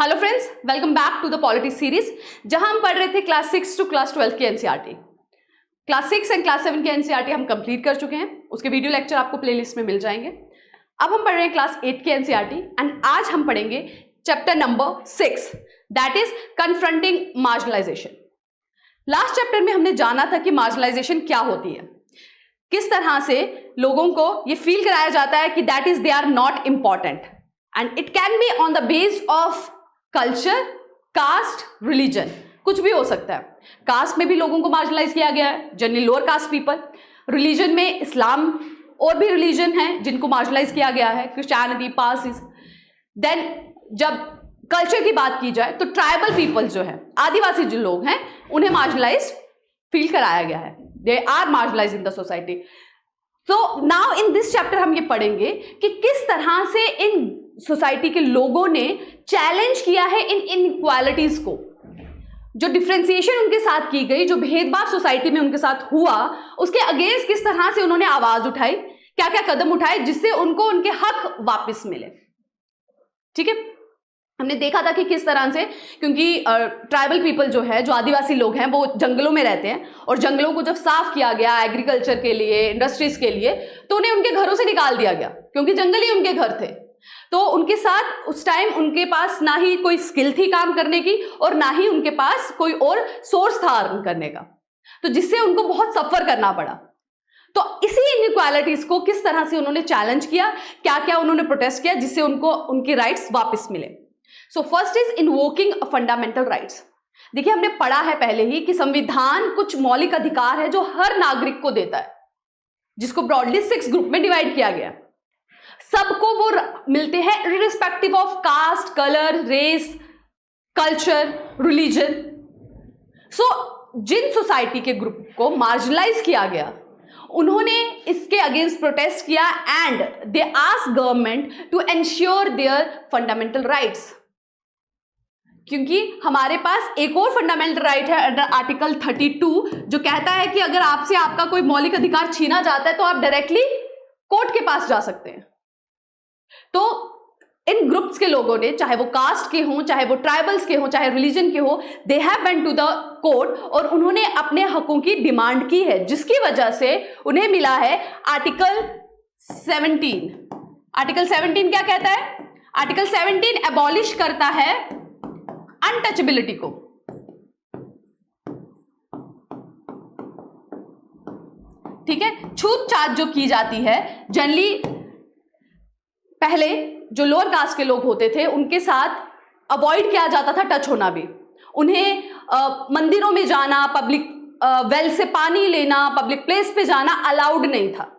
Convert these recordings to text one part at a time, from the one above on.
Hello friends, welcome back to the polity series, जहां हम पढ़ रहे थे क्लास 6 टू क्लास 12 की एनसीईआरटी। क्लास 6 एंड क्लास 7 की एनसीईआरटी हम कंप्लीट कर चुके हैं। उसके वीडियो लेक्चर आपको प्लेलिस्ट में मिल जाएंगे। अब हम पढ़ रहे हैं क्लास 8 की एनसीईआरटी एंड आज हम पढ़ेंगे chapter number 6, that is confronting marginalisation. Last chapter में हमने जाना था कि मार्जिनलाइजेशन क्या होती है, किस तरह से लोगों को ये फील कराया जाता है कि that is they are not important and it can be on the base of culture, caste, religion, कुछ भी हो सकता है। कास्ट में भी लोगों को मार्जिनलाइज किया गया है, generally lower caste people. Religion में इस्लाम और भी रिलीजन हैं जिनको मार्जिनलाइज किया गया है, क्रिश्चियनिटी, पारसीज। देन जब कल्चर की बात की जाए तो ट्राइबल पीपल जो है, आदिवासी जो लोग हैं, उन्हें मार्जिनलाइज फील कराया गया है। They are marginalise in the society. So now in this chapter हम ये पढ़ेंगे कि किस तरह से इन सोसाइटी के लोगों ने चैलेंज किया है इन इनइक्वालिटीज को। जो डिफरेंशिएशन उनके साथ की गई, जो भेदभाव सोसाइटी में उनके साथ हुआ, उसके अगेंस्ट किस तरह से उन्होंने आवाज उठाई, क्या क्या कदम उठाए जिससे उनको उनके हक वापस मिले। ठीक है, हमने देखा था कि किस तरह से, क्योंकि ट्राइबल पीपल जो है, जो आदिवासी लोग हैं, वो जंगलों में रहते हैं और जंगलों को जब साफ किया गया एग्रीकल्चर के लिए, इंडस्ट्रीज के लिए, तो उन्हें उनके घरों से निकाल दिया गया क्योंकि जंगल ही उनके घर थे। तो उनके साथ उस टाइम उनके पास ना ही कोई स्किल थी काम करने की और ना ही उनके पास कोई और सोर्स था अर्न करने का, तो जिससे उनको बहुत सफर करना पड़ा। तो इसी इनइक्वालिटीज को किस तरह से उन्होंने चैलेंज किया, क्या क्या उन्होंने प्रोटेस्ट किया जिससे उनको उनके राइट्स वापस मिले। So first is invoking fundamental rights. देखिए, हमने पढ़ा है पहले ही कि संविधान कुछ मौलिक अधिकार है जो हर नागरिक को देता है, जिसको ब्रॉडली 6 ग्रुप में डिवाइड किया गया। सबको वो मिलते हैं irrespective of caste, colour, race, culture, religion. So जिन सोसाइटी के ग्रुप को मार्जिनलाइज किया गया, उन्होंने इसके अगेंस्ट प्रोटेस्ट किया and they ask government to ensure their fundamental rights. क्योंकि हमारे पास एक और फंडामेंटल राइट है अंडर आर्टिकल 32, जो कहता है कि अगर आपसे आपका कोई मौलिक अधिकार छीना जाता है तो आप डायरेक्टली कोर्ट के पास जा सकते हैं। तो इन ग्रुप्स के लोगों ने, चाहे वो कास्ट के हों, चाहे वो ट्राइबल्स के हों, चाहे रिलीजन के हों, they have went to the court और उन्होंने अपने हकों की डिमांड की है, जिसकी वजह से उन्हें मिला है आर्टिकल 17। आर्टिकल 17 क्या कहता है? आर्टिकल 17 एबॉलिश करता है अनटचेबिलिटी को। ठीक है, छूत छात जो की जाती है, जनरली पहले जो लोअर कास्ट के लोग होते थे उनके साथ अवॉइड किया जाता था टच होना भी। उन्हें मंदिरों में जाना, पब्लिक वेल से पानी लेना, पब्लिक प्लेस पे जाना अलाउड नहीं था।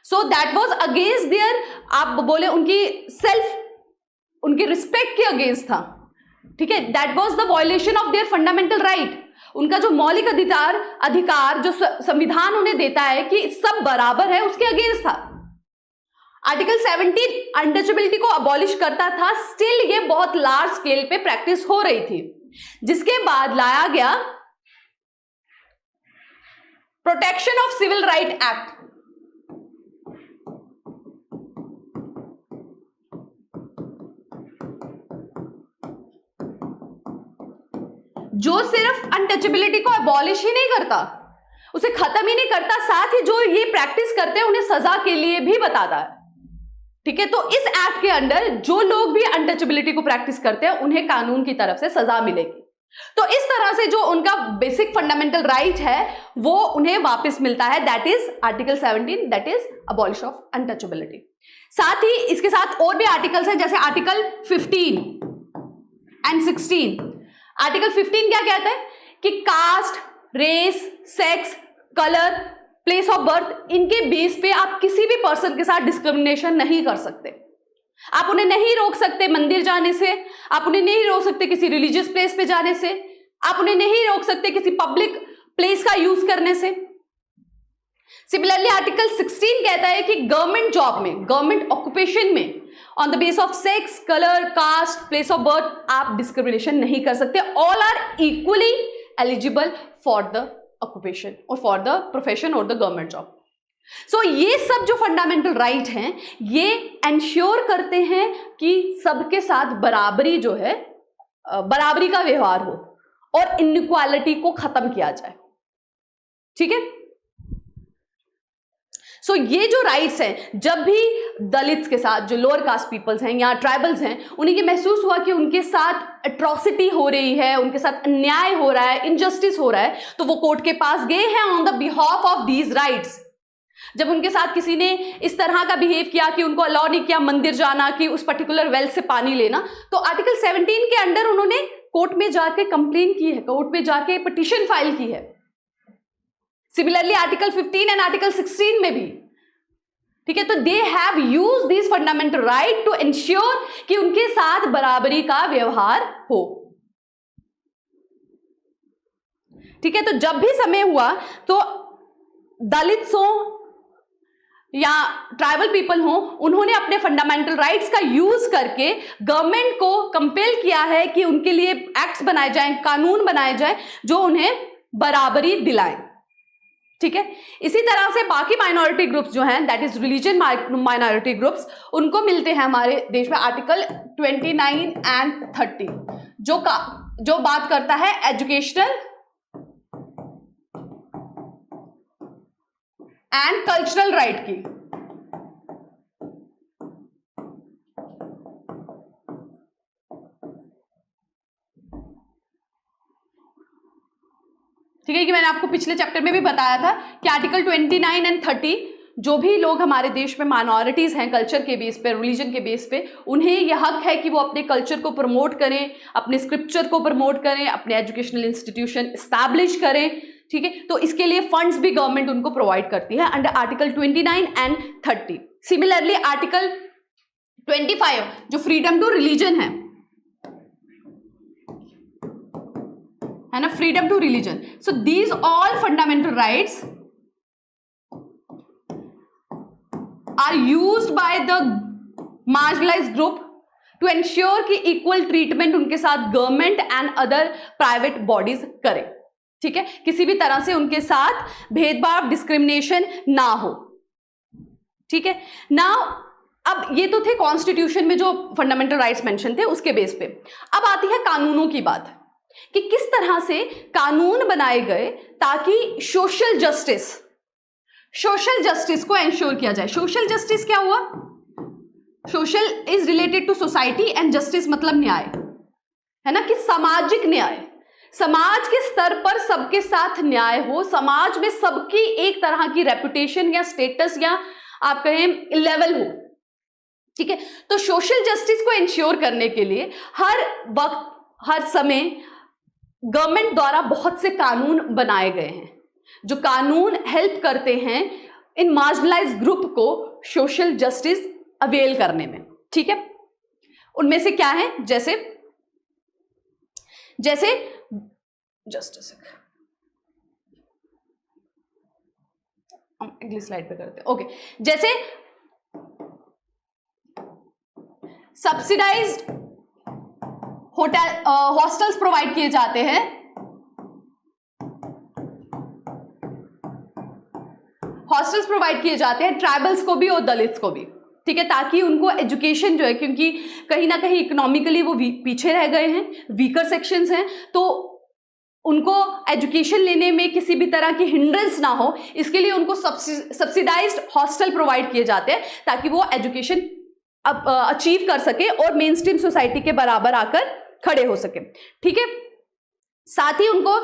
So that was against their, आप बोले उनकी सेल्फ, उनके रिस्पेक्ट के अगेंस्ट था। ठीक है, that was the violation of their fundamental right. उनका जो मौलिक अधिकार जो संविधान उन्हें देता है कि सब बराबर है, उसके अगेंस्ट था। आर्टिकल 17 अनटचेबिलिटी को अबॉलिश करता था, स्टिल ये बहुत लार्ज स्केल पे प्रैक्टिस हो रही थी, जिसके बाद लाया गया protection of civil right act. जो सिर्फ अनटचेबिलिटी को अबॉलिश ही नहीं करता, उसे खत्म ही नहीं करता, साथ ही जो ये प्रैक्टिस करते हैं उन्हें सजा के लिए भी बताता है। ठीक है, तो इस एक्ट के अंडर जो लोग भी अनटचेबिलिटी को प्रैक्टिस करते हैं उन्हें कानून की तरफ से सजा मिलेगी। तो इस तरह से जो उनका बेसिक फंडामेंटल राइट है वो उन्हें वापस मिलता है, that is article 17, that is abolish of untouchability. साथ ही इसके साथ और भी आर्टिकल्स हैं, जैसे आर्टिकल 15 एंड 16। आर्टिकल 15 क्या कहता है कि caste, race, sex, colour, place of birth, इनके बेस पे आप किसी भी पर्सन के साथ डिस्क्रिमिनेशन नहीं कर सकते। आप उन्हें नहीं रोक सकते मंदिर जाने से, आप उन्हें नहीं रोक सकते किसी रिलीजियस प्लेस पे जाने से, आप उन्हें नहीं रोक सकते किसी पब्लिक प्लेस का यूज करने से। सिमिलरली आर्टिकल 16 कहता है कि गवर्नमेंट जॉब में, गवर्नमेंट ऑक्यूपेशन में on the base of sex, colour, caste, place of birth आप डिस्क्रिमिनेशन नहीं कर सकते। All are equally eligible for the occupation और फॉर द प्रोफेशन और द गवर्नमेंट जॉब। सो ये सब जो फंडामेंटल राइट हैं ये एंश्योर करते हैं कि सबके साथ बराबरी जो है, बराबरी का व्यवहार हो और इनइक्वालिटी को खत्म किया जाए। ठीक है, सो ये जो राइट्स हैं, जब भी दलित्स के साथ, जो लोअर कास्ट पीपल्स हैं या ट्राइबल्स हैं, उन्हें ये महसूस हुआ कि उनके साथ एट्रॉसिटी हो रही है, उनके साथ अन्याय हो रहा है, इनजस्टिस हो रहा है, तो वो कोर्ट के पास गए हैं on the behalf of these rights. जब उनके साथ किसी ने इस तरह का बिहेव किया कि उनको अलाउ नहीं किया मंदिर जाना, कि उस पर्टिकुलर वेल से पानी लेना, तो आर्टिकल 17 के अंडर उन्होंने कोर्ट में जाके कंप्लेन की है, कोर्ट में जाके पिटीशन फाइल की है। सिमिलरली आर्टिकल 15 एंड आर्टिकल 16 में भी, ठीक है, तो they have used this fundamental right to ensure कि उनके साथ बराबरी का व्यवहार हो। ठीक है, तो जब भी समय हुआ तो दलित्स हो या ट्राइबल पीपल हो, उन्होंने अपने फंडामेंटल राइट्स का यूज करके गवर्नमेंट को कंपेल किया है कि उनके लिए एक्ट्स बनाए जाएं, कानून बनाए जाएं जो उन्हें बराबरी दिलाएं। ठीक है, इसी तरह से बाकी माइनॉरिटी ग्रुप्स जो हैं, that is religion minority groups, उनको मिलते हैं हमारे देश में आर्टिकल 29 एंड 30 जो बात करता है एजुकेशनल एंड कल्चरल राइट की। ठीक है, कि मैंने आपको पिछले चैप्टर में भी बताया था कि आर्टिकल 29 एंड 30, जो भी लोग हमारे देश में माइनॉरिटीज हैं कल्चर के बेस पे, रिलीजन के बेस पे, उन्हें यह हक है कि वो अपने कल्चर को प्रमोट करें, अपने स्क्रिप्चर को प्रमोट करें, अपने एजुकेशनल इंस्टीट्यूशन एस्टैब्लिश करें। ठीक है, तो इसके लिए फंड्स भी गवर्नमेंट उनको प्रोवाइड करती है under article 29 and 30। Similarly article 25 जो फ्रीडम टू रिलीजन है ना, freedom to religion. So these all fundamental rights are used by the marginalised group to ensure कि इक्वल ट्रीटमेंट उनके साथ government and other private bodies करें। ठीक है, किसी भी तरह से उनके साथ भेदभाव, डिस्क्रिमिनेशन ना हो। ठीक है, नाउ अब ये तो थे कॉन्स्टिट्यूशन में जो फंडामेंटल राइट्स मेंशन थे उसके बेस पे। अब आती है कानूनों की बात कि किस तरह से कानून बनाए गए ताकि सोशल जस्टिस को एंश्योर किया जाए। सोशल जस्टिस क्या हुआ? Social is related to society and justice मतलब न्याय, है ना, कि सामाजिक न्याय, समाज के स्तर पर सबके साथ न्याय हो, समाज में सबकी एक तरह की रेपुटेशन या स्टेटस या आप कहें लेवल हो। ठीक है, तो सोशल जस्टिस को इंश्योर करने के लिए हर वक्त, हर समय गवर्नमेंट द्वारा बहुत से कानून बनाए गए हैं, जो कानून हेल्प करते हैं इन मार्जिनलाइज्ड ग्रुप को सोशल जस्टिस अवेल करने में। ठीक है, उनमें से क्या है, जैसे जस्ट अ सेकंड, हम अगली स्लाइड पे करते हैं। ओके, जैसे सब्सिडाइज्ड होटल हॉस्टल्स प्रोवाइड किए जाते हैं, हॉस्टल्स प्रोवाइड किए जाते हैं ट्राइबल्स को भी और दलित्स को भी। ठीक है, ताकि उनको एजुकेशन जो है, क्योंकि कहीं ना कहीं इकोनॉमिकली वो पीछे रह गए हैं, वीकर सेक्शंस हैं, तो उनको एजुकेशन लेने में किसी भी तरह की हिंड्रेंस ना हो, इसके लिए उनको सब्सिडाइज्ड हॉस्टल प्रोवाइड किए जाते हैं ताकि वो एजुकेशन अचीव कर सके और मेन स्ट्रीम सोसाइटी के बराबर आकर खड़े हो सके। ठीक है, साथ ही उनको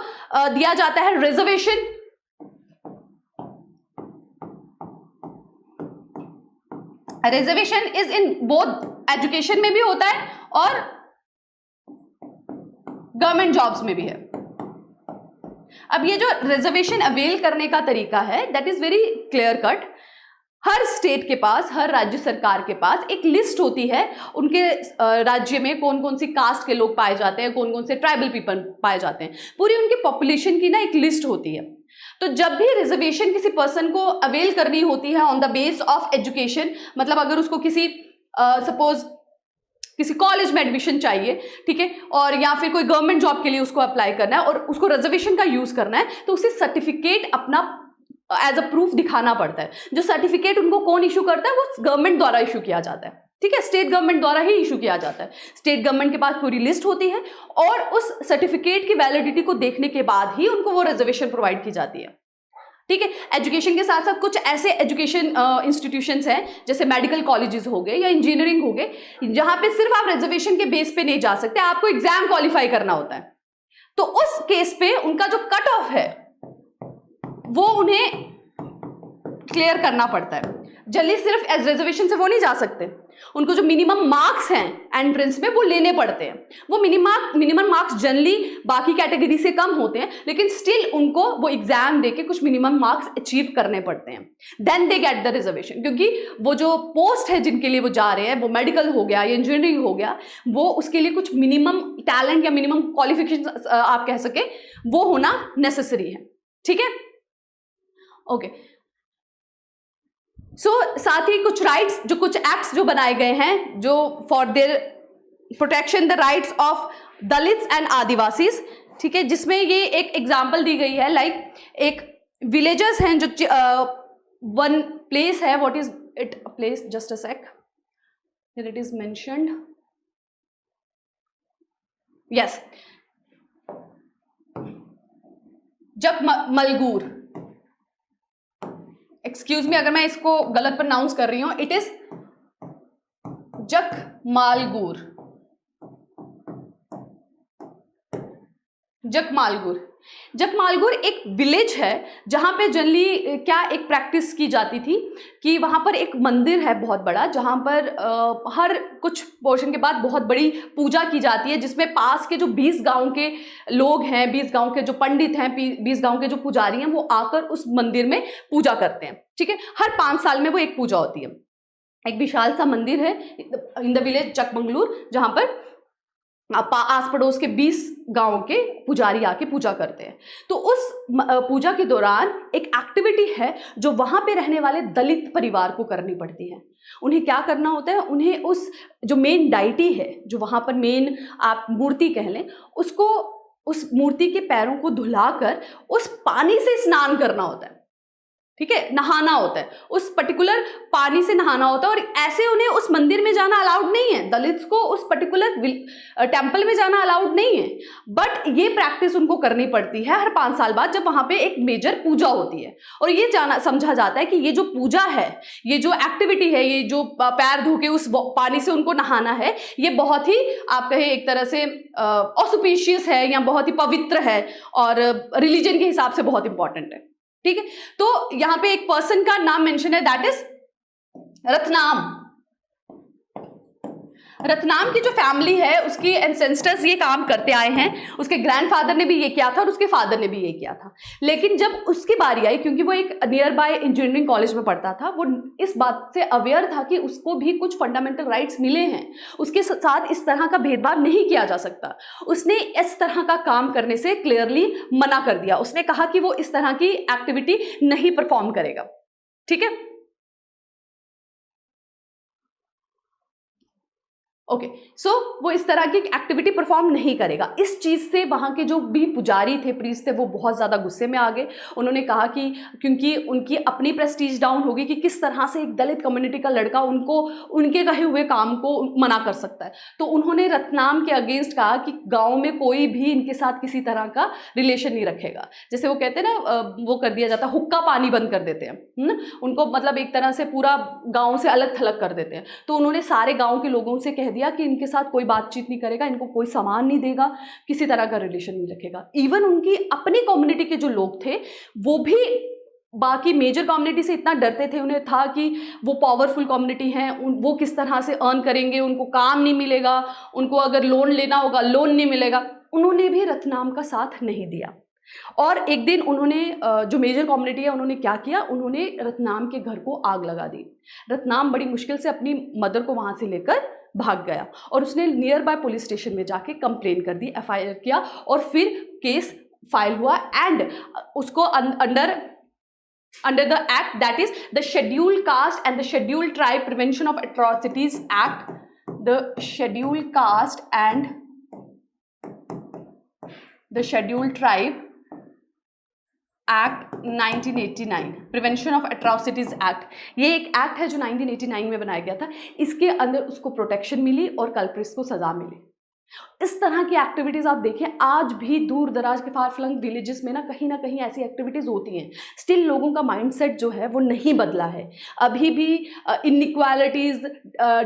दिया जाता है reservation, reservation is in both, education में भी होता है और गवर्नमेंट जॉब्स में भी है। अब ये जो रिजर्वेशन अवेल करने का तरीका है, that is very clear cut. Her state के पास, हर राज्य सरकार के पास एक लिस्ट होती है, उनके राज्य में कौन कौन सी कास्ट के लोग पाए जाते हैं, कौन कौन से ट्राइबल पीपल पाए जाते हैं, पूरी उनकी पॉपुलेशन की ना एक लिस्ट होती है। तो जब भी रिजर्वेशन किसी पर्सन को अवेल करनी होती है on the base of education, मतलब अगर उसको किसी सपोज किसी कॉलेज में एडमिशन चाहिए, ठीक है, और या फिर कोई गवर्नमेंट जॉब के लिए उसको अप्लाई करना है और उसको रिजर्वेशन का यूज करना है, तो उसे सर्टिफिकेट अपना एज अ प्रूफ दिखाना पड़ता है। जो सर्टिफिकेट उनको कौन इशू करता है, वो गवर्नमेंट द्वारा इशू किया जाता है, ठीक है, स्टेट गवर्नमेंट द्वारा ही इशू किया जाता है। स्टेट गवर्नमेंट के पास पूरी लिस्ट होती है और उस सर्टिफिकेट की वैलिडिटी को देखने के बाद ही उनको वो रिजर्वेशन प्रोवाइड की जाती है, ठीक है। एजुकेशन के साथ साथ कुछ ऐसे एजुकेशन इंस्टीट्यूशंस हैं जैसे मेडिकल कॉलेजेस हो गए या इंजीनियरिंग हो गए, जहां पे सिर्फ आप रिजर्वेशन के बेस पे नहीं जा सकते, आपको एग्जाम क्वालिफाई करना होता है। तो उस केस पे उनका जो कट ऑफ है वो उन्हें क्लियर करना पड़ता है। जल्दी सिर्फ एज रिजर्वेशन से वो नहीं जा सकते, उनको जो मिनिमम मार्क्स हैं एंट्रेंस में वो लेने पड़ते हैं। वो मिनिमम मार्क्स जनरली बाकी कैटेगरी से कम होते हैं, लेकिन स्टिल उनको वो एग्जाम देके कुछ मिनिमम मार्क्स अचीव करने पड़ते हैं, then they get the reservation. क्योंकि वो जो पोस्ट है जिनके लिए वो जा रहे हैं, वो मेडिकल हो गया या इंजीनियरिंग हो गया, वो उसके लिए कुछ मिनिमम टैलेंट या मिनिमम क्वालिफिकेशन आप कह सके वो होना नेसेसरी है, ठीक है, ओके। साथ ही कुछ राइट्स, जो कुछ एक्ट्स जो बनाए गए हैं जो for their protection the rights of Dalits and Adivasis, ठीक है, जिसमें ये एक एग्जांपल दी गई है, लाइक एक विलेजेस हैं जो वन प्लेस है, what is it place, just a sec, here it is mentioned, yes, Jagmalgur, excuse me अगर मैं इसको गलत प्रोनाउंस कर रही हूं, इट इज जगमालगूर, जगमालगूर एक विलेज है जहां पे जनरली क्या एक प्रैक्टिस की जाती थी कि वहां पर एक मंदिर है बहुत बड़ा, जहां पर हर कुछ पोर्शन के बाद बहुत बड़ी पूजा की जाती है, जिसमें पास के जो 20 गांव के लोग हैं, 20 गांव के जो पंडित हैं, 20 गांव के जो पुजारी हैं, वो आकर उस मंदिर में पूजा करते हैं, ठीक है। हर 5 साल में वो एक पूजा होती है। एक विशाल सा मंदिर है इन द विलेज चकमंगलूर, जहां पर आस पड़ोस के 20 गांव के पुजारी आके पूजा करते हैं। तो उस पूजा के दौरान एक एक्टिविटी है जो वहां पे रहने वाले दलित परिवार को करनी पड़ती है। उन्हें क्या करना होता है, उन्हें उस जो मेन डाइटी है, जो वहां पर मेन आप मूर्ति कह लें, उसको, उस मूर्ति के पैरों को धुलाकर उस पानी से स्नान करना होता है, ठीक है, नहाना होता है, उस पर्टिकुलर पानी से नहाना होता है। और ऐसे उन्हें उस मंदिर में जाना अलाउड नहीं है, दलित्स को उस पर्टिकुलर टेम्पल में जाना अलाउड नहीं है, बट ये प्रैक्टिस उनको करनी पड़ती है हर 5 साल बाद, जब वहां पे एक मेजर पूजा होती है। और ये जाना समझा जाता है कि ये जो पूजा है, ये जो एक्टिविटी है, ये जो पैर धो के उस पानी से उनको नहाना है, ये बहुत ही आप कहें एक तरह से ऑस्पिशियस है या बहुत ही पवित्र है और रिलीजन के हिसाब से बहुत इंपॉर्टेंट है, ठीक है। तो यहां पे एक पर्सन का नाम मेंशन है, दैट इज रत्नाम। रत्नाम की जो फैमिली है, उसकी एंसेस्टर्स ये काम करते आए हैं, उसके ग्रैंडफादर ने भी ये किया था और उसके फादर ने भी ये किया था। लेकिन जब उसकी बारी आई, क्योंकि वो एक नियर बाय इंजीनियरिंग कॉलेज में पढ़ता था, वो इस बात से अवेयर था कि उसको भी कुछ फंडामेंटल राइट्स मिले हैं, उसके साथ इस तरह का भेदभाव नहीं किया जा सकता। उसने इस तरह का काम करने से क्लियरली मना कर दिया। उसने कहा कि वो इस तरह की एक्टिविटी नहीं परफॉर्म करेगा, ठीक है, ओके। सो वो इस तरह की एक्टिविटी परफॉर्म नहीं करेगा। इस चीज से वहां के जो भी पुजारी थे, प्रीस्ट थे, वो बहुत ज्यादा गुस्से में आ गए। उन्होंने कहा कि क्योंकि उनकी अपनी प्रेस्टीज डाउन होगी कि किस तरह से एक दलित कम्युनिटी का लड़का उनको उनके कहे हुए काम को मना कर सकता है, तो उन्होंने रत्नाम के अगेंस्ट कहा कि गांव में कोई भी इनके साथ किसी तरह का रिलेशन नहीं रखेगा। जैसे वो कहते हैं ना, वो कर दिया जाता है, हुक्का पानी बंद कर देते हैं, उनको मतलब एक तरह से पूरा गाँव से अलग थलग कर देते हैं। तो उन्होंने सारे गाँव के लोगों से कह दिया कि इनके साथ कोई बातचीत नहीं करेगा, इनको कोई सामान नहीं देगा, किसी तरह का रिलेशन नहीं रखेगा। इवन उनकी अपनी कम्युनिटी के जो लोग थे, वो भी बाकी मेजर कम्युनिटी से इतना डरते थे, उन्हें था कि वो पावरफुल कम्युनिटी हैं, वो किस तरह से अर्न करेंगे, उनको काम नहीं मिलेगा, उनको अगर लोन लेना होगा लोन नहीं मिलेगा। उन्होंने भी रत्नाम का साथ नहीं दिया। और एक दिन उन्होंने जो मेजर कम्युनिटी है, उन्होंने क्या किया, उन्होंने रत्नाम के घर को आग लगा दी। रत्नाम बड़ी मुश्किल से अपनी मदर को वहां से लेकर भाग गया और उसने नियर बाय पुलिस स्टेशन में जाके कंप्लेन कर दी, FIR किया और फिर केस फाइल हुआ। एंड उसको under the act, that is the scheduled caste and the scheduled tribe prevention of atrocities act, the scheduled caste and the scheduled tribe act 1989, prevention of atrocities act, ये एक act है जो 1989 में बनाया गया था। इसके अंदर उसको प्रोटेक्शन मिली और कल्प्रिट्स को सजा मिली। इस तरह की एक्टिविटीज आप देखें, आज भी दूर दराज के फार फ्लंग विलेजेस में ना कहीं ऐसी एक्टिविटीज होती हैं। स्टिल लोगों का माइंडसेट जो है वो नहीं बदला है, अभी भी इनइक्वालिटीज,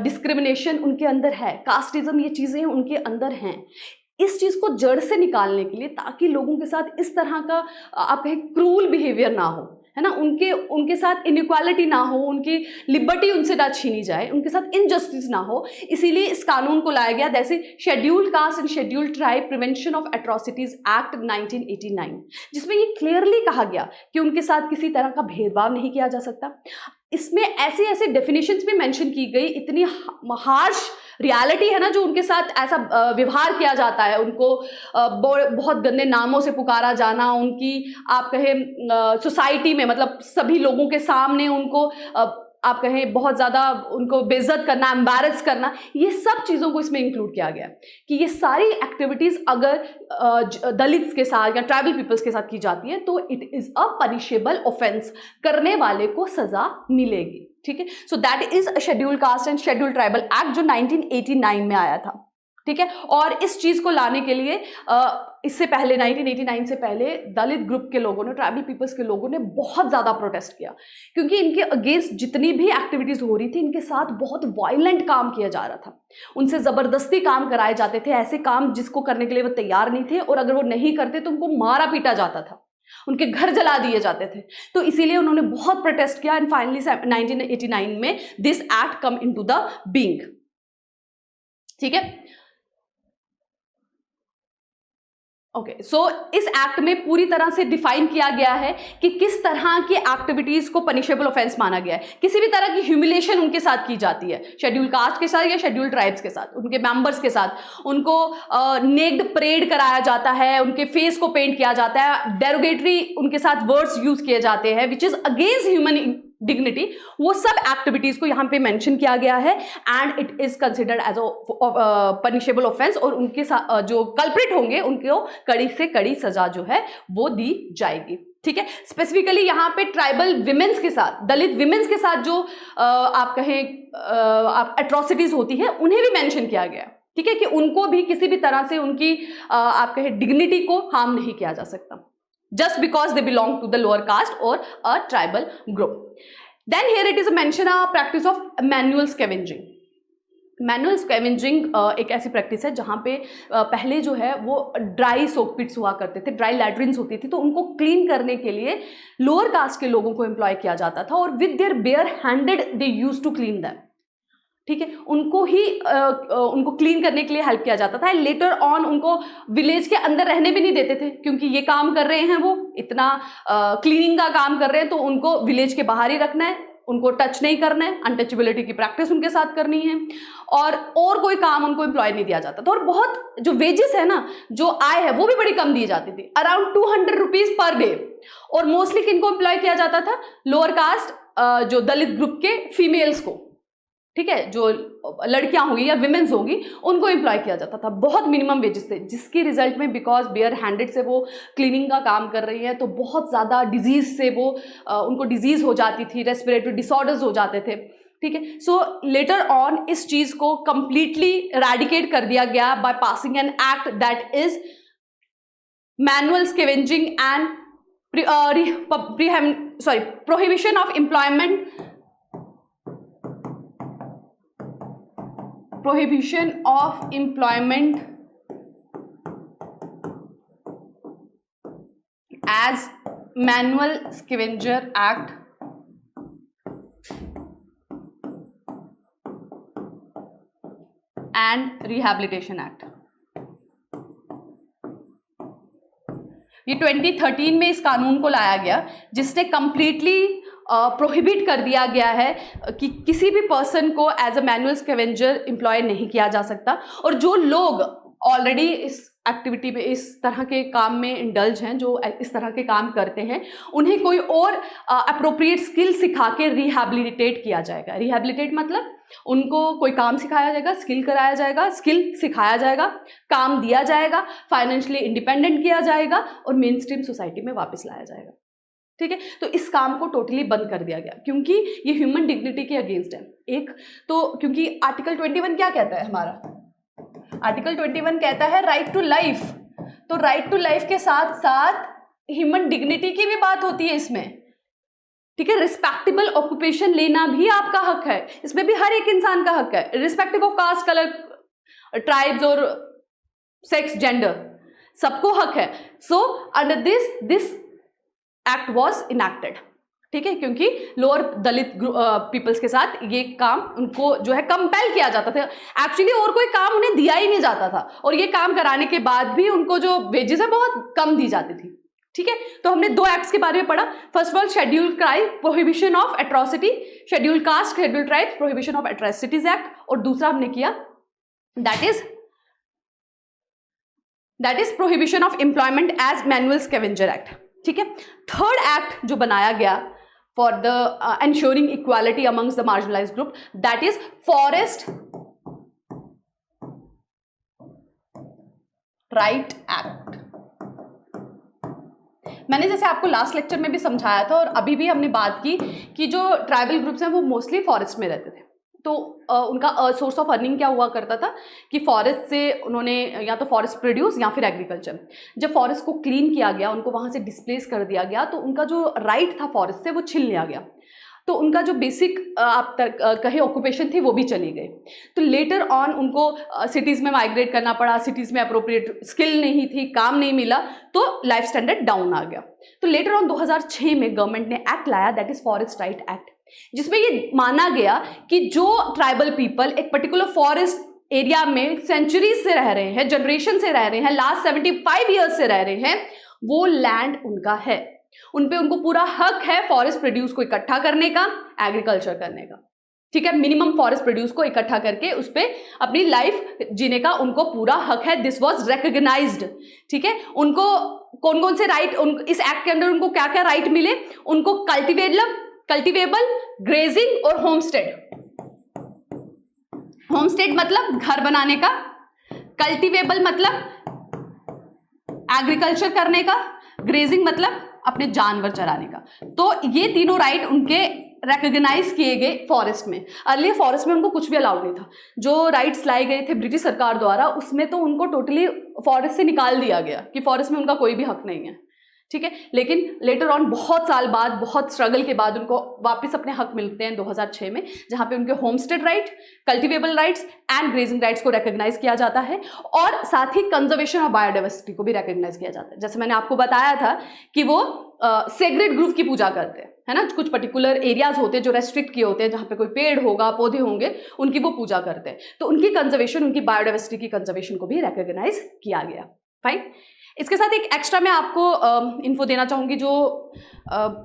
डिस्क्रिमिनेशन उनके अंदर है, कास्टिज्म, ये चीज़ें उनके अंदर हैं। इस चीज़ को जड़ से निकालने के लिए, ताकि लोगों के साथ इस तरह का आप कहें क्रूल बिहेवियर ना हो, है ना, उनके साथ इनइक्वालिटी ना हो, उनकी लिबर्टी उनसे ना छीनी जाए, उनके साथ इनजस्टिस ना हो, इसीलिए इस कानून को लाया गया, जैसे scheduled caste and scheduled tribe prevention of atrocities act 1989, जिसमें ये क्लियरली कहा गया कि उनके साथ किसी तरह का भेदभाव नहीं किया जा सकता। इसमें ऐसे ऐसे डेफिनेशंस भी मेंशन की गई, इतनी हार्श रियलिटी है ना जो उनके साथ ऐसा व्यवहार किया जाता है, उनको बहुत गंदे नामों से पुकारा जाना, उनकी आप कहें सोसाइटी में, मतलब सभी लोगों के सामने उनको आप कहें बहुत ज़्यादा उनको बेइज्जत करना, एम्बैरस करना, ये सब चीज़ों को इसमें इंक्लूड किया गया कि ये सारी एक्टिविटीज़ अगर दलित्स के साथ या ट्राइबल पीपल्स के साथ की जाती है तो it is a punishable offence, करने वाले को सज़ा मिलेगी। ठीक है, so that is a scheduled caste and scheduled tribal act जो 1989 में आया था। ठीक है, और इस चीज़ को लाने के लिए इससे पहले 1989 से पहले दलित ग्रुप के लोगों ने, ट्राइबल पीपल्स के लोगों ने बहुत ज़्यादा प्रोटेस्ट किया, क्योंकि इनके अगेंस्ट जितनी भी एक्टिविटीज़ हो रही थी, इनके साथ बहुत वायलेंट काम किया जा रहा था, उनसे ज़बरदस्ती काम कराए जाते थे, ऐसे काम जिसको करने के लिए वो तैयार नहीं थे, और अगर वो नहीं करते तो उनको मारा पीटा जाता था, उनके घर जला दिए जाते थे। तो इसीलिए उन्होंने बहुत प्रोटेस्ट किया एंड फाइनली 1989 में this act come into the being. ठीक है, ओके, सो इस एक्ट में पूरी तरह से डिफाइन किया गया है कि किस तरह की एक्टिविटीज को पनिशेबल ऑफेंस माना गया है। किसी भी तरह की ह्यूमिलेशन उनके साथ की जाती है, शेड्यूल कास्ट के साथ या शेड्यूल ट्राइब्स के साथ, उनके मेंबर्स के साथ, उनको नेक्ड परेड कराया जाता है, उनके फेस को पेंट किया जाता है, डेरोगेटरी उनके साथ वर्ड्स यूज किए जाते हैं which is against human dignity, वो सब एक्टिविटीज को यहाँ पे मेंशन किया गया है and it is considered as a punishable offence, और उनके साथ जो कल्प्रिट होंगे उनको कड़ी से कड़ी सजा जो है वो दी जाएगी। ठीक है, स्पेसिफिकली यहाँ पे ट्राइबल विमेंस के साथ, दलित विमेंस के साथ जो आप कहें एट्रोसिटीज होती है उन्हें भी मेंशन किया गया। ठीक है, कि उनको भी किसी भी तरह से उनकी आप कहें डिग्निटी को हार्म नहीं किया जा सकता, just because they belong to the lower caste or a tribal group. Then here it is mentioned a practice of manual scavenging. Manual scavenging एक ऐसी प्रैक्टिस है जहाँ पे पहले जो है वो ड्राई सोक पिट्स हुआ करते थे, ड्राई लैट्रिन्स होती थी, तो उनको क्लीन करने के लिए लोअर कास्ट के लोगों को एम्प्लॉय किया जाता था और with their bare handed they use to clean them. ठीक है, उनको ही उनको क्लीन करने के लिए हेल्प किया जाता था। लेटर ऑन उनको विलेज के अंदर रहने भी नहीं देते थे, क्योंकि ये काम कर रहे हैं, वो इतना क्लीनिंग का काम कर रहे हैं, तो उनको विलेज के बाहर ही रखना है, उनको टच नहीं करना है, अनटचेबिलिटी की प्रैक्टिस उनके साथ करनी है, और कोई काम उनको एम्प्लॉय नहीं दिया जाता था। और बहुत जो वेजेस है ना, जो आय है, वो भी बड़ी कम दी जाती थी, अराउंड 200 रुपीज पर डे। और मोस्टली किनको एम्प्लॉय किया जाता था? लोअर कास्ट जो दलित ग्रुप के फीमेल्स को, ठीक है, जो लड़कियां होगी या विमेन्स होगी, उनको एम्प्लॉय किया जाता था बहुत मिनिमम वेजेस से, जिसके रिजल्ट में बिकॉज बेयर हैंडेड से वो क्लीनिंग का काम कर रही है, तो बहुत ज़्यादा डिजीज से वो उनको डिजीज हो जाती थी, रेस्पिरेटरी डिसऑर्डर्स हो जाते थे। ठीक है, सो लेटर ऑन इस चीज़ को कंप्लीटली एराडिकेट कर दिया गया by passing an act that is manual scavenging and prohibition of employment, prohibition of employment as manual scavenger act and rehabilitation act। ये 2013 में इस कानून को लाया गया, जिसने कंप्लीटली प्रोहिबिट कर दिया गया है कि किसी भी पर्सन को as a manual scavenger employ नहीं किया जा सकता। और जो लोग ऑलरेडी इस एक्टिविटी में, इस तरह के काम में इंडल्ज हैं, जो इस तरह के काम करते हैं, उन्हें कोई और अप्रोप्रिएट स्किल सिखा के रिहैबिलिटेट किया जाएगा। रिहैबिलिटेट मतलब उनको कोई काम सिखाया जाएगा, स्किल कराया जाएगा, स्किल सिखाया जाएगा, काम दिया जाएगा, फाइनेंशियली इंडिपेंडेंट किया जाएगा और मेन स्ट्रीम सोसाइटी में वापस लाया जाएगा। ठीक है। तो इस काम को टोटली बंद कर दिया गया क्योंकि ये ह्यूमन डिग्निटी के अगेंस्ट है। एक तो क्योंकि आर्टिकल 21 क्या कहता है हमारा, आर्टिकल 21 कहता है राइट टू लाइफ। तो राइट टू लाइफ के साथ साथ ह्यूमन डिग्निटी की भी बात होती है इसमें, ठीक है। रिस्पेक्टेबल ऑक्यूपेशन लेना भी आपका हक है, इसमें भी हर एक इंसान का हक है, respective of caste, colour, tribes और सेक्स, जेंडर, सबको हक है। So under this act was enacted, ठीक है, क्योंकि लोअर दलित पीपल्स के साथ ये काम उनको जो है कंपेल किया जाता था। एक्चुअली और कोई काम उन्हें दिया ही नहीं जाता था और ये काम कराने के बाद भी उनको जो वेजेस है बहुत कम दी जाती थी, ठीक है। तो हमने 2 एक्ट्स के बारे में पढ़ा। First of all scheduled tribe prohibition of atrocity, scheduled caste scheduled tribe prohibition of atrocities act, और दूसरा हमने किया that is prohibition of employment as manual scavenger act, ठीक है। थर्ड एक्ट जो बनाया गया for the ensuring equality amongst the marginalised group, that is forest right act. मैंने जैसे आपको लास्ट लेक्चर में भी समझाया था और अभी भी हमने बात की कि जो ट्राइबल ग्रुप्स हैं वो मोस्टली फॉरेस्ट में रहते थे, तो उनका सोर्स ऑफ अर्निंग क्या हुआ करता था कि फॉरेस्ट से उन्होंने या तो फॉरेस्ट प्रोड्यूस या फिर एग्रीकल्चर। जब फॉरेस्ट को क्लीन किया गया, उनको वहाँ से डिस्प्लेस कर दिया गया, तो उनका जो राइट था फॉरेस्ट से वो छीन लिया गया, तो उनका जो बेसिक आप तक कहे ऑक्यूपेशन थी वो भी चली गई। तो लेटर ऑन उनको सिटीज़ में माइग्रेट करना पड़ा, सिटीज़ में अप्रोप्रिएट स्किल नहीं थी, काम नहीं मिला, तो लाइफ स्टैंडर्ड डाउन आ गया। तो लेटर ऑन 2006 में गवर्नमेंट ने एक्ट लाया, that is forest right act, जिसमें ये माना गया कि जो ट्राइबल पीपल एक पर्टिकुलर फॉरेस्ट एरिया में सेंचुरीज से रह रहे हैं, जनरेशन से रह रहे हैं, लास्ट 75 ईयर्स से रह रहे हैं, वो लैंड उनका है, उन पे उनको पूरा हक है फॉरेस्ट प्रोड्यूस को इकट्ठा करने का, एग्रीकल्चर करने का, ठीक है। मिनिमम फॉरेस्ट प्रोड्यूस को इकट्ठा करके उस पर अपनी लाइफ जीने का उनको पूरा हक है। दिस वाज रिकॉग्नाइज्ड, ठीक है। उनको कौन कौन से राइट इस एक्ट के अंदर उनको क्या क्या राइट मिले, उनको कल्टिवेबल, ग्रेजिंग और होमस्टेड। होमस्टेड मतलब घर बनाने का, कल्टिवेबल मतलब एग्रीकल्चर करने का, ग्रेजिंग मतलब अपने जानवर चराने का। तो ये तीनों राइट उनके रिकॉग्नाइज किए गए फॉरेस्ट में। अर्लियर फॉरेस्ट में उनको कुछ भी अलाउड नहीं था। जो राइट्स लाए गए थे ब्रिटिश सरकार द्वारा, उसमें तो उनको टोटली फॉरेस्ट से निकाल दिया गया कि फॉरेस्ट में उनका कोई भी हक नहीं है, ठीक है। लेकिन लेटर ऑन बहुत साल बाद, बहुत स्ट्रगल के बाद उनको वापस अपने हक मिलते हैं 2006 में, जहां पे उनके homestead right, cultivable rights and grazing rights को रिकॉग्नाइज किया जाता है, और साथ ही कंजर्वेशन ऑफ बायोडाइवर्सिटी को भी रिकॉग्नाइज किया जाता है। जैसे मैंने आपको बताया था कि वो सेग्रेड ग्रुप की पूजा करते हैं, है ना। कुछ पर्टिकुलर एरियाज होते हैं जो रेस्ट्रिक्ट किए होते हैं, जहाँ पे कोई पेड़ होगा, पौधे होंगे, उनकी वो पूजा करते हैं। तो उनकी कंजर्वेशन, उनकी बायोडाइवर्सिटी की कंजर्वेशन को भी रिकॉग्नाइज किया गया। फाइन। इसके साथ एक एक्स्ट्रा मैं आपको इन्फो देना चाहूँगी जो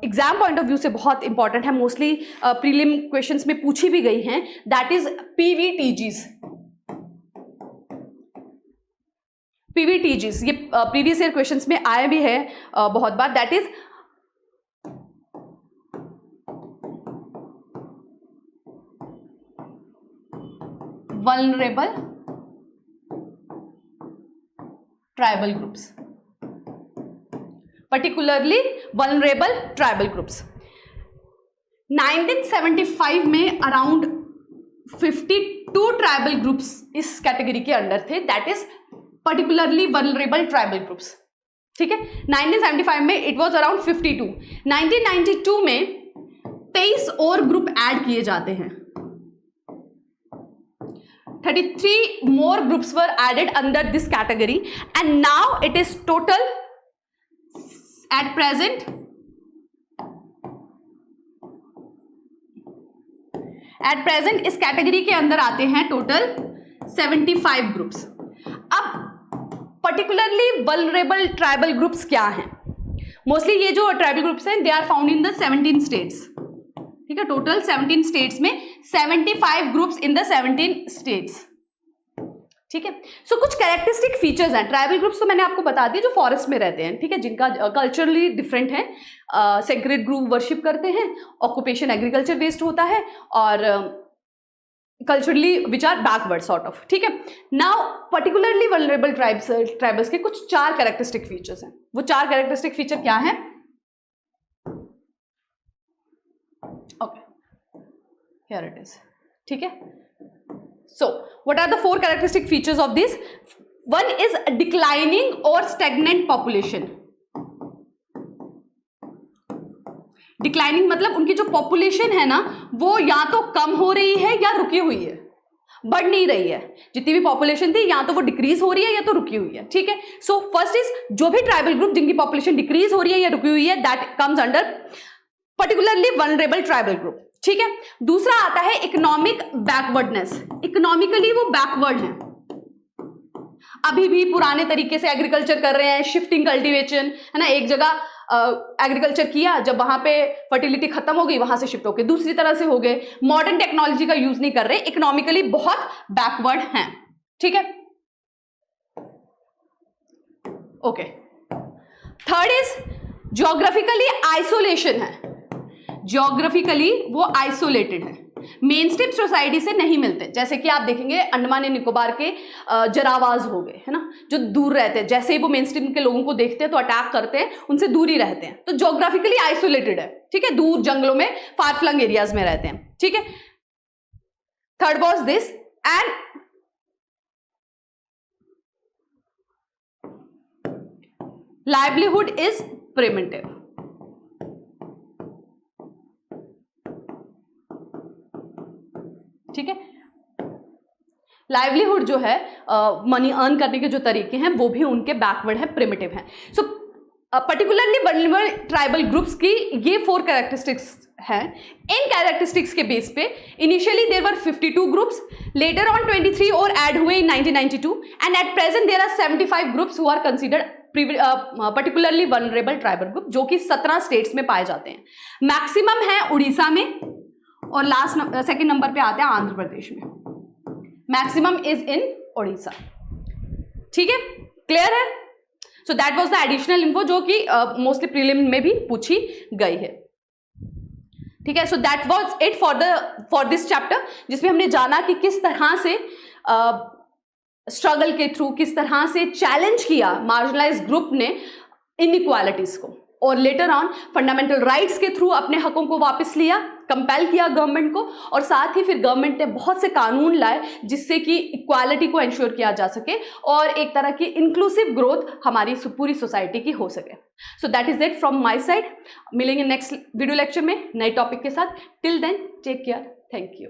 एग्जाम पॉइंट ऑफ व्यू से बहुत इंपॉर्टेंट है, मोस्टली प्रीलिम क्वेश्चंस में पूछी भी गई हैं, दैट इज पीवीटीजीज। पीवीटीजीज ये प्रीवियस ईयर क्वेश्चंस में आए भी है बहुत बार। That is vulnerable tribal groups, particularly vulnerable tribal groups। 1975 में अराउंड 52 ट्राइबल ग्रुप्स इस कैटेगरी के अंडर थे, that is particularly vulnerable tribal groups, ठीक है। 1975 में इट वाज अराउंड 52। 1992 में 23 और ग्रुप ऐड किए जाते हैं, 33 more groups were added under this category, and now it is total at present इस कैटेगरी के अंदर आते हैं टोटल 75 ग्रुप्स। अब पर्टिकुलरली वल्नरेबल ट्राइबल ग्रुप्स क्या हैं? मोस्टली ये जो ट्राइबल ग्रुप्स हैं, they are found in the 17 states, ठीक है। टोटल 17 स्टेट्स में 75 ग्रुप्स इन द 17 स्टेट्स, ठीक है। सो कुछ कैरेक्टरिस्टिक फीचर्स हैं ट्राइबल ग्रुप्स, तो मैंने आपको बता दिया, जो फॉरेस्ट में रहते हैं, ठीक है, जिनका कल्चरली डिफरेंट है, सेक्रेड ग्रुप वर्शिप करते हैं, ऑक्यूपेशन एग्रीकल्चर बेस्ड होता है, और culturally which are backward sort of, ठीक है। नाउ पर्टिकुलरली वल्नरेबल ट्राइबल्स के कुछ 4 कैरेक्टरिस्टिक फीचर्स हैं। वो 4 कैरेक्टरिस्टिक फीचर क्या हैं? हियर इट इज, ठीक है। So what are the 4 characteristic features of this? One is declining और स्टैग्नेंट पॉपुलेशन। डिक्लाइनिंग मतलब उनकी जो पॉपुलेशन है ना वो या तो कम हो रही है या रुकी हुई है, बढ़ नहीं रही है। जितनी भी पॉपुलेशन थी या तो वो डिक्रीज हो रही है या तो रुकी हुई है, ठीक है। सो फर्स्ट इज जो भी ट्राइबल ग्रुप जिनकी पॉपुलेशन डिक्रीज हो रही है या रुकी हुई है, that comes under particularly vulnerable tribal group, ठीक है। दूसरा आता है इकोनॉमिक बैकवर्डनेस। इकोनॉमिकली वो बैकवर्ड है, अभी भी पुराने तरीके से एग्रीकल्चर कर रहे हैं, शिफ्टिंग कल्टीवेशन है ना। एक जगह एग्रीकल्चर किया, जब वहां पे फर्टिलिटी खत्म हो गई वहां से शिफ्ट होके दूसरी तरह से हो गए, मॉडर्न टेक्नोलॉजी का यूज नहीं कर रहे, इकोनॉमिकली बहुत बैकवर्ड हैं, ठीक है। Okay, third is geographically isolation है। ज्योग्राफिकली वो आइसोलेटेड है, मेन स्ट्रीम सोसाइटी से नहीं मिलते। जैसे कि आप देखेंगे अंडमान एंड निकोबार के जरावाज हो गए है ना, जो दूर रहते हैं, जैसे ही वो मेन स्ट्रीम के लोगों को देखते हैं तो अटैक करते हैं, उनसे दूर ही रहते हैं, तो ज्योग्राफिकली आइसोलेटेड है, ठीक है, दूर जंगलों में फार फ्लंग एरियाज में रहते हैं, ठीक है। Third was this, and livelihood is primitive. ठीक है, लाइवलीहुड जो है मनी अर्न करने के जो तरीके हैं वो भी उनके बैकवर्ड है, प्रिमिटिव हैं। So particularly vulnerable tribal groups की ये 4 कैरेक्टरिस्टिक्स हैं। इन कैरेक्टरिस्टिक्स के बेस पे initially there were 52 groups, later on 23 और ऐड हुए in 1992, and at present there are 75 groups who are considered particularly vulnerable tribal group, जो कि 17 स्टेट्स में पाए जाते हैं। मैक्सिमम है उड़ीसा में और लास्ट सेकंड नंबर पे आते हैं आंध्र प्रदेश में। मैक्सिमम इज इन ओडिशा, ठीक है, क्लियर है। So that was the additional info जो कि मोस्टली प्रीलिम में भी पूछी गई है, ठीक है। So that was it for this chapter, जिसमें हमने जाना कि किस तरह से स्ट्रगल के थ्रू, किस तरह से चैलेंज किया मार्जिनलाइज्ड ग्रुप ने इनइक्वालिटीज को, और लेटर ऑन फंडामेंटल राइट्स के थ्रू अपने हकों को वापस लिया, कंपेल किया गवर्नमेंट को, और साथ ही फिर गवर्नमेंट ने बहुत से कानून लाए जिससे कि इक्वालिटी को एंश्योर किया जा सके और एक तरह की इंक्लूसिव ग्रोथ हमारी पूरी सोसाइटी की हो सके। So that is it from my side. मिलेंगे नेक्स्ट वीडियो लेक्चर में नए टॉपिक के साथ। Till then take care, thank you.